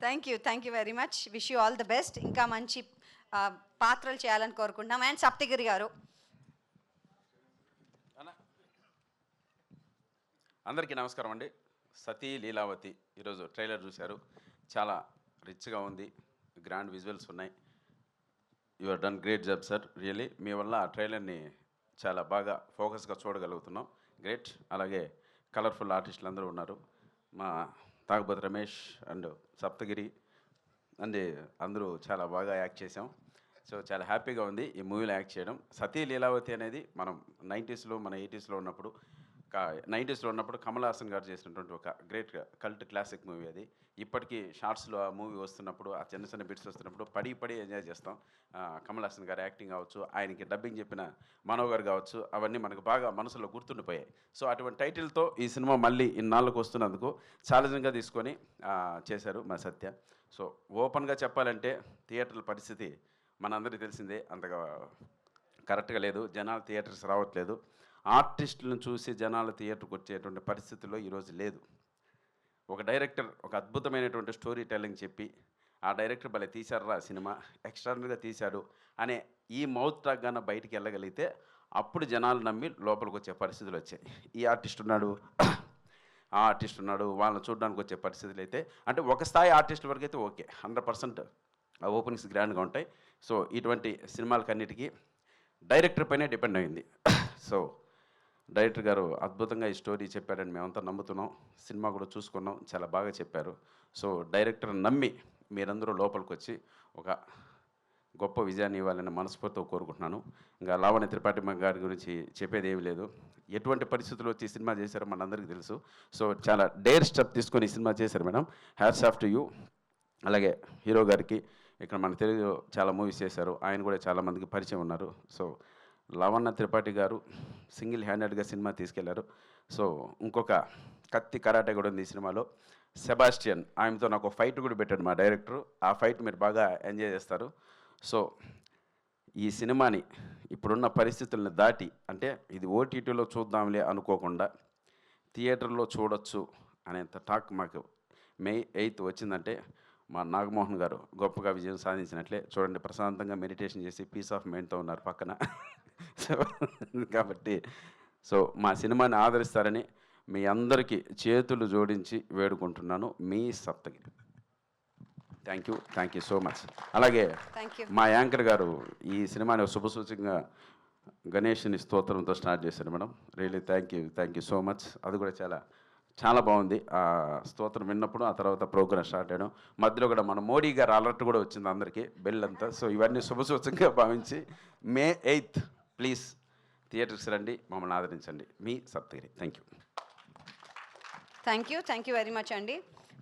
Thank you very much. Wish you all the best. ఇంకా మంచి పాత్రలు చేయాలని కోరుకుంటున్నాం. అండ్ సప్తగిరి గారు. అందరికీ నమస్కారం అండి. సతీ లీలావతి ఈరోజు ట్రైలర్ చూశారు. చాలా రిచ్గా ఉంది, గ్రాండ్ విజువల్స్ ఉన్నాయి. You are done great job sir, really. మీ వల్ల ఆ ట్రైలర్ని చాలా బాగా ఫోకస్గా చూడగలుగుతున్నాం. గ్రేట్. అలాగే కలర్ఫుల్ ఆర్టిస్టులు అందరూ ఉన్నారు. మా తాగుబోతు రమేష్ అండ్ సప్తగిరి అండ్ అందరూ చాలా బాగా యాక్ట్ చేసాం. సో చాలా హ్యాపీగా ఉంది ఈ మూవీలో యాక్ట్ చేయడం. సతీ లీలావతి అనేది మనం 90స్లో మన 80స్లో ఉన్నప్పుడు 90స్లో ఉన్నప్పుడు కమల్ హాసన్ గారు చేసినటువంటి ఒక గ్రేట్ కల్ట్ క్లాసిక్ మూవీ అది. ఇప్పటికీ షార్ట్స్లో ఆ మూవీ వస్తున్నప్పుడు, ఆ చిన్న చిన్న బిట్స్ వస్తున్నప్పుడు పడి ఎంజాయ్ చేస్తాం. కమల్ హాసన్ గారు యాక్టింగ్ కావచ్చు, ఆయనకి డబ్బింగ్ చెప్పిన మనో గారు కావచ్చు, అవన్నీ మనకు బాగా మనసులో గుర్తుండిపోయాయి. సో అటువంటి టైటిల్తో ఈ సినిమా మళ్ళీ ఇన్నాళ్ళకు వస్తున్నందుకు ఛాలెంజింగ్గా తీసుకొని చేశారు మా సత్య. సో ఓపెన్గా చెప్పాలంటే థియేటర్ల పరిస్థితి మనందరికీ తెలిసిందే, అంతగా కరెక్ట్గా లేదు. జనాలు థియేటర్స్ రావట్లేదు. ఆర్టిస్టులను చూసి జనాలు థియేటర్కి వచ్చేటువంటి పరిస్థితుల్లో ఈరోజు లేదు. ఒక డైరెక్టర్ ఒక అద్భుతమైనటువంటి స్టోరీ టెల్లింగ్ చెప్పి, ఆ డైరెక్టర్ భలే తీశారా సినిమా, ఎక్స్ట్రాడినరీగా తీశాడు అనే ఈ మౌత్ టాక్ గాన బయటికి వెళ్ళగలిగితే అప్పుడు జనాలు నమ్మి లోపలికి వచ్చే పరిస్థితులు వచ్చాయి. ఈ ఆర్టిస్ట్ ఉన్నాడు, ఆ ఆర్టిస్ట్ ఉన్నాడు, వాళ్ళని చూడడానికి వచ్చే పరిస్థితులు అయితే, అంటే ఒక స్థాయి ఆర్టిస్టుల వరకు అయితే ఓకే, 100% ఆ ఓపెనింగ్స్ గ్రాండ్గా ఉంటాయి. సో ఇటువంటి సినిమాలకన్నిటికీ డైరెక్టర్ పైనే డిపెండ్ అయింది. సో డైరెక్టర్ గారు అద్భుతంగా ఈ స్టోరీ చెప్పారని మేమంతా నమ్ముతున్నాం. సినిమా కూడా చూసుకున్నాం, చాలా బాగా చెప్పారు. సో డైరెక్టర్ నమ్మి మీరందరూ లోపలికి వచ్చి ఒక గొప్ప విజయాన్ని ఇవ్వాలని మనస్ఫూర్తితో కోరుకుంటున్నాను. ఇంకా లావణ్య త్రిపాఠి గారి గురించి చెప్పేది ఏమీ లేదు. ఎటువంటి పరిస్థితుల్లో వచ్చి సినిమా చేశారో మనందరికీ తెలుసు. సో చాలా డేర్ స్టెప్ తీసుకొని ఈ సినిమా చేశారు madam. Hats off to you. అలాగే హీరో గారికి, ఇక్కడ మన తెలుగు చాలా మూవీస్ చేశారు, ఆయన కూడా చాలామందికి పరిచయం ఉన్నారు. సో లావణ్య త్రిపాఠి గారు సింగిల్ హ్యాండెడ్గా సినిమా తీసుకెళ్లారు. సో ఇంకొక కత్తి కరాటే కూడా ఉంది ఈ సినిమాలో. సెబాస్టియన్, ఆయనతో నాకు ఫైట్ కూడా పెట్టాడు మా డైరెక్టరు. ఆ ఫైట్ మీరు బాగా ఎంజాయ్ చేస్తారు. సో ఈ సినిమాని ఇప్పుడున్న పరిస్థితులను దాటి, అంటే ఇది ఓటీటీలో చూద్దాంలే అనుకోకుండా థియేటర్లో చూడొచ్చు అనేంత టాక్ మాకు May 8th వచ్చిందంటే మా నాగమోహన్ గారు గొప్పగా విజయం సాధించినట్లే. చూడండి, ప్రశాంతంగా మెడిటేషన్ చేసి పీస్ ఆఫ్ మైండ్తో ఉన్నారు పక్కన. సో కాబట్టి సో మా సినిమాని ఆదరిస్తారని మీ అందరికీ చేతులు జోడించి వేడుకుంటున్నాను. మీ Saptagiri. Thank you so much. అలాగే మా యాంకర్ గారు ఈ సినిమాని శుభసూచకంగా గణేష్ని స్తోత్రంతో స్టార్ట్ చేశారు madam. Really thank you so much. అది కూడా చాలా బాగుంది. ఆ స్తోత్రం విన్నప్పుడు ఆ తర్వాత ప్రోగ్రామ్ స్టార్ట్ అయ్యడం, మధ్యలో కూడా మన మోడీ గారు అలర్ట్ కూడా వచ్చింది అందరికీ, బెల్ అంతా. సో ఇవన్నీ శుభసూచకంగా భావించి May 8th ప్లీజ్ థియేటర్స్ రండి, మమ్మల్ని ఆదరించండి. మీ Saptagiri. Thank you very much అండి.